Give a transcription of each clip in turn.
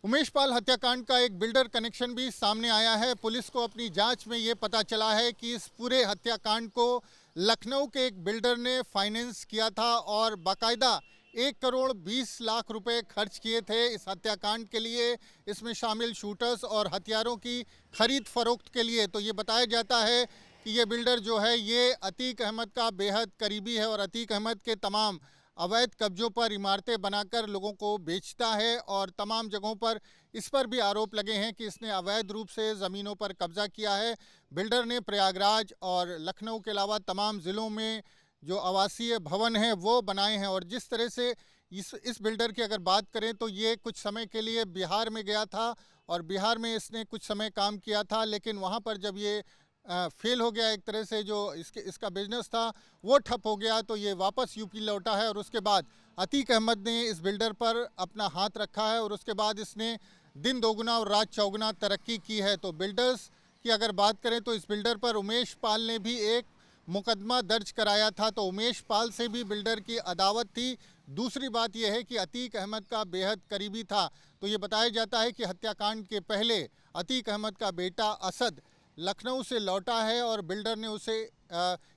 उमेश पाल हत्याकांड का एक बिल्डर कनेक्शन भी सामने आया है। पुलिस को अपनी जांच में ये पता चला है कि इस पूरे हत्याकांड को लखनऊ के एक बिल्डर ने फाइनेंस किया था और बाकायदा 1 करोड़ 20 लाख रुपए खर्च किए थे इस हत्याकांड के लिए। इसमें शामिल शूटर्स और हथियारों की खरीद फरोख्त के लिए। तो ये बताया जाता है कि ये बिल्डर जो है ये अतीक अहमद का बेहद करीबी है और अतीक अहमद के तमाम अवैध कब्जों पर इमारतें बनाकर लोगों को बेचता है और तमाम जगहों पर इस पर भी आरोप लगे हैं कि इसने अवैध रूप से ज़मीनों पर कब्जा किया है। बिल्डर ने प्रयागराज और लखनऊ के अलावा तमाम ज़िलों में जो आवासीय भवन हैं वो बनाए हैं। और जिस तरह से इस बिल्डर की अगर बात करें तो ये कुछ समय के लिए बिहार में गया था और बिहार में इसने कुछ समय काम किया था, लेकिन वहाँ पर जब ये फेल हो गया, एक तरह से जो इसका बिजनेस था वो ठप हो गया, तो ये वापस यूपी लौटा है। और उसके बाद अतीक अहमद ने इस बिल्डर पर अपना हाथ रखा है और उसके बाद इसने दिन दोगुना और रात चौगुना तरक्की की है। तो बिल्डर्स की अगर बात करें तो इस बिल्डर पर उमेश पाल ने भी एक मुकदमा दर्ज कराया था, तो उमेश पाल से भी बिल्डर की अदावत थी। दूसरी बात यह है कि अतीक अहमद का बेहद करीबी था। तो ये बताया जाता है कि हत्याकांड के पहले अतीक अहमद का बेटा असद लखनऊ से लौटा है और बिल्डर ने उसे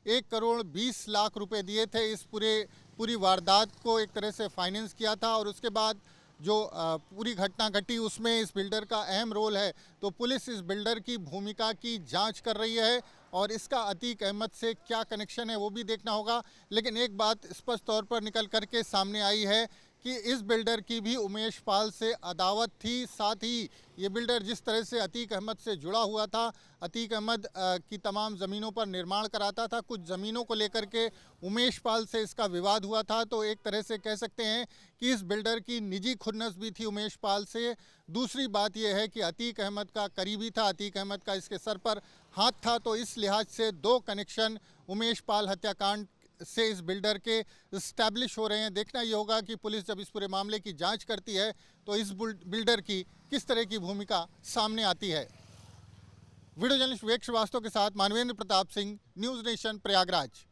1 करोड़ 20 लाख रुपए दिए थे। इस पूरी वारदात को एक तरह से फाइनेंस किया था और उसके बाद जो पूरी घटना घटी उसमें इस बिल्डर का अहम रोल है। तो पुलिस इस बिल्डर की भूमिका की जांच कर रही है और इसका अतीक अहमद से क्या कनेक्शन है वो भी देखना होगा। लेकिन एक बात स्पष्ट तौर पर निकल करके सामने आई है कि इस बिल्डर की भी उमेश पाल से अदावत थी। साथ ही ये बिल्डर जिस तरह से अतीक अहमद से जुड़ा हुआ था, अतीक अहमद की तमाम ज़मीनों पर निर्माण कराता था। कुछ ज़मीनों को लेकर के उमेश पाल से इसका विवाद हुआ था। तो एक तरह से कह सकते हैं कि इस बिल्डर की निजी खुन्नस भी थी उमेश पाल से। दूसरी बात यह है कि अतीक अहमद का करीबी था, अतीक अहमद का इसके सर पर हाथ था। तो इस लिहाज से दो कनेक्शन उमेश पाल हत्याकांड से इस बिल्डर के इस्टेब्लिश हो रहे हैं। देखना ये होगा कि पुलिस जब इस पूरे मामले की जांच करती है तो इस बिल्डर की किस तरह की भूमिका सामने आती है। वीडियो जर्नलिस्ट विवेक श्रीवास्तव के साथ मानवेंद्र प्रताप सिंह, न्यूज़ नेशन, प्रयागराज।